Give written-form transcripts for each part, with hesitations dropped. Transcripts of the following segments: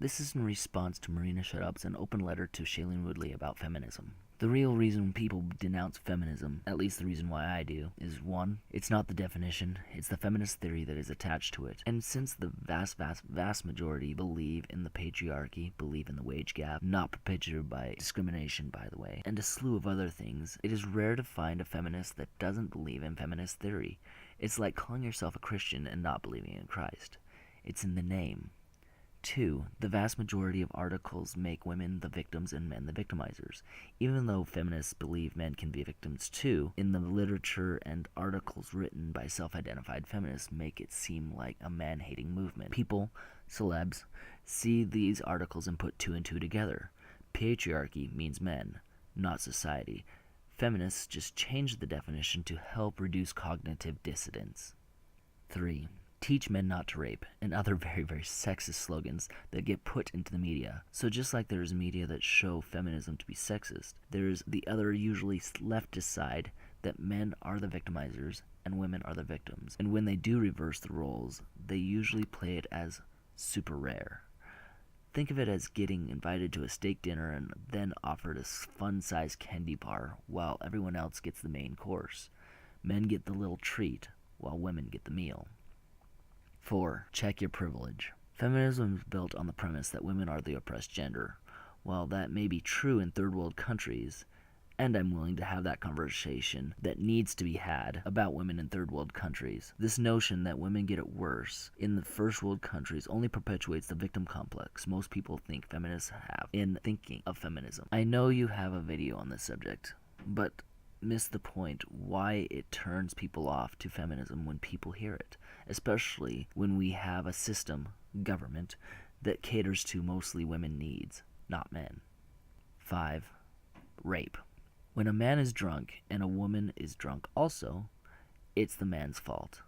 This is in response to MarinaShutUp's an open letter to Shailene Woodley about feminism. The real reason people denounce feminism, at least the reason why I do, is 1. It's not the definition, it's the feminist theory that is attached to it. And since the vast majority believe in the patriarchy, believe in the wage gap, not perpetuated by discrimination, by the way, and a slew of other things, it is rare to find a feminist that doesn't believe in feminist theory. It's like calling yourself a Christian and not believing in Christ. It's in the name. 2. The vast majority of articles make women the victims and men the victimizers. Even though feminists believe men can be victims too, in the literature and articles written by self-identified feminists make it seem like a man-hating movement. People, celebs, see these articles and put 2 and 2 together. Patriarchy means men, not society. Feminists just changed the definition to help reduce cognitive dissidence. 3. Teach men not to rape, and other very sexist slogans that get put into the media. So just like there's media that show feminism to be sexist, there's the other usually leftist side that men are the victimizers and women are the victims. And when they do reverse the roles, they usually play it as super rare. Think of it as getting invited to a steak dinner and then offered a fun-sized candy bar while everyone else gets the main course. Men get the little treat while women get the meal. 4. Check your privilege. Feminism is built on the premise that women are the oppressed gender. While that may be true in third world countries, and I'm willing to have that conversation that needs to be had about women in third world countries, this notion that women get it worse in the first world countries only perpetuates the victim complex most people think feminists have in thinking of feminism. I know you have a video on this subject, but miss the point why it turns people off to feminism when people hear it, especially when we have a system, government, that caters to mostly women needs, not men. 5. Rape. When a man is drunk and a woman is drunk also, it's the man's fault.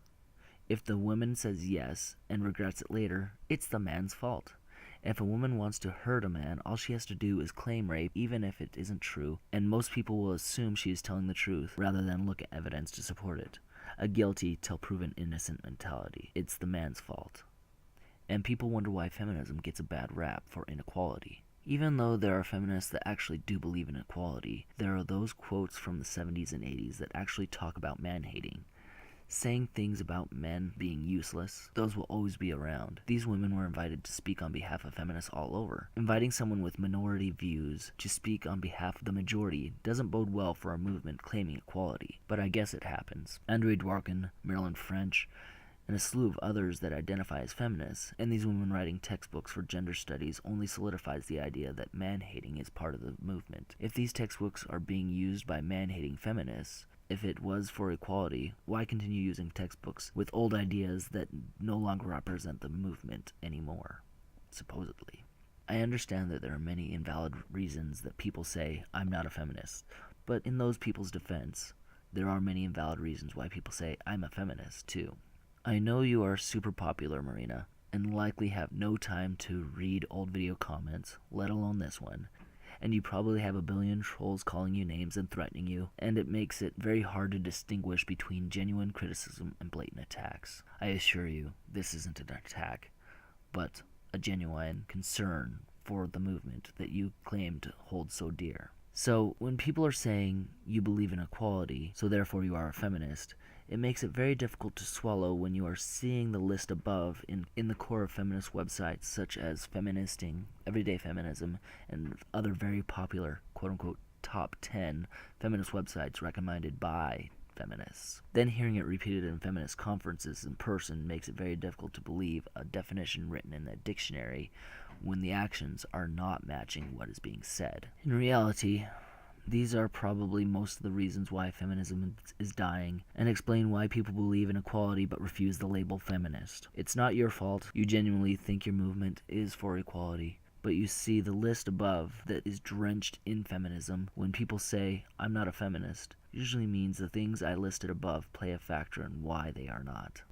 If the woman says yes and regrets it later, it's the man's fault. If a woman wants to hurt a man, all she has to do is claim rape, even if it isn't true, and most people will assume she is telling the truth rather than look at evidence to support it. A guilty till proven innocent mentality. It's the man's fault. And people wonder why feminism gets a bad rap for inequality. Even though there are feminists that actually do believe in equality, there are those quotes from the 70s and 80s that actually talk about man-hating. Saying things about men being useless, those will always be around. These women were invited to speak on behalf of feminists all over. Inviting someone with minority views to speak on behalf of the majority doesn't bode well for a movement claiming equality, but I guess it happens. Andre Dworkin, Marilyn French, and a slew of others that identify as feminists, and these women writing textbooks for gender studies only solidifies the idea that man-hating is part of the movement. If these textbooks are being used by man-hating feminists, if it was for equality, why continue using textbooks with old ideas that no longer represent the movement anymore, supposedly? I understand that there are many invalid reasons that people say, I'm not a feminist, but in those people's defense, there are many invalid reasons why people say, I'm a feminist, too. I know you are super popular, Marina, and likely have no time to read old video comments, let alone this one, and you probably have a billion trolls calling you names and threatening you, and it makes it very hard to distinguish between genuine criticism and blatant attacks. I assure you, this isn't an attack, but a genuine concern for the movement that you claim to hold so dear. So, when people are saying you believe in equality, so therefore you are a feminist, it makes it very difficult to swallow when you are seeing the list above in the core of feminist websites such as Feministing, Everyday Feminism, and other very popular quote-unquote top 10 feminist websites recommended by feminists. Then hearing it repeated in feminist conferences in person makes it very difficult to believe a definition written in a dictionary when the actions are not matching what is being said. In reality, these are probably most of the reasons why feminism is dying, and explain why people believe in equality but refuse the label feminist. It's not your fault. You genuinely think your movement is for equality, but you see the list above that is drenched in feminism. When people say, I'm not a feminist, usually means the things I listed above play a factor in why they are not.